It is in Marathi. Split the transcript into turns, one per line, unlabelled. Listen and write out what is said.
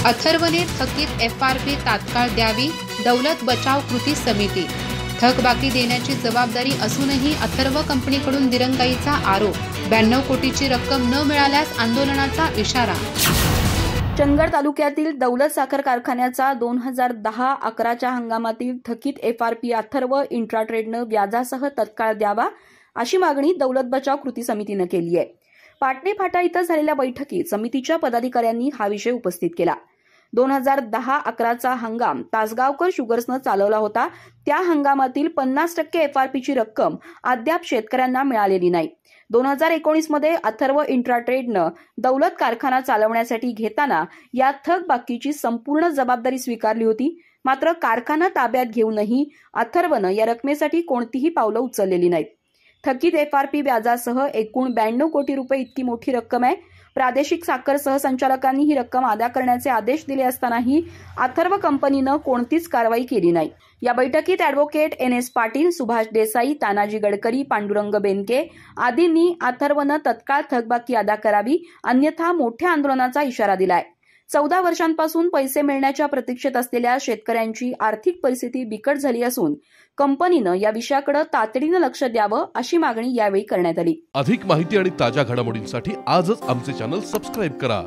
अथर्वने थकीत FRP तात्काळ द्यावी, दौलत बचाव कृती समिती। थकबाकी देण्याची जबाबदारी असूनही अथर्व कंपनीकडून दिरंगाईचा आरोप। 92 कोटीची रक्कम न मिळाल्यास आंदोलनाचा इशारा।
चंदगड तालुक्यातील दौलत साखर कारखान्याचा 2010-11च्या हंगामातील थकीत FRP अथर्व इंट्राट्रेडनं व्याजासह तत्काळ द्यावा अशी मागणी दौलत बचाव कृती समितीनं केली आहे। पाटणे फाटा इथं झालेल्या बैठकीत समितीच्या पदाधिकाऱ्यांनी हा विषय उपस्थित केला। 2010-11चा हंगाम तासगावकर शुगर्सनं चालवला होता। त्या हंगामातील 50% FRPची रक्कम अद्याप शेतकऱ्यांना मिळालेली नाही। 2019 मध्ये अथर्व इंट्राट्रेडनं दौलत कारखाना चालवण्यासाठी घेताना या थकबाकीची संपूर्ण जबाबदारी स्वीकारली होती। मात्र कारखाना ताब्यात घेऊनही अथर्वनं या रकमेसाठी कोणतीही पावलं उचललेली नाहीत। थकीत FRP व्याजासह एकूण 92 कोटी रुपये इतकी मोठी रक्कम आहे। प्रादेशिक साखर सहसंचालकांनी ही रक्कम अदा करण्याचे आदेश दिले असतानाही अथर्व कंपनीनं कोणतीच कारवाई केली नाही। या बैठकीत ॲडव्होकेट NS पाटील, सुभाष देसाई, तानाजी गडकरी, पांडुरंग बेनके आदींनी अथर्वनं तत्काळ थकबाकी अदा करावी, अन्यथा मोठ्या आंदोलनाचा इशारा दिलाय। 14 वर्षांपासून पैसे मिळण्याच्या प्रतीक्षेत असलेल्या शेतकऱ्यांची आर्थिक परिस्थिती बिकट झाली असून कंपनीनं या विषयाकडे तातडीनं लक्ष द्यावं अशी मागणी यावेळी करण्यात आली।
अधिक माहिती आणि ताज्या घडामोडींसाठी आजच आमचे चॅनल सबस्क्राइब करा।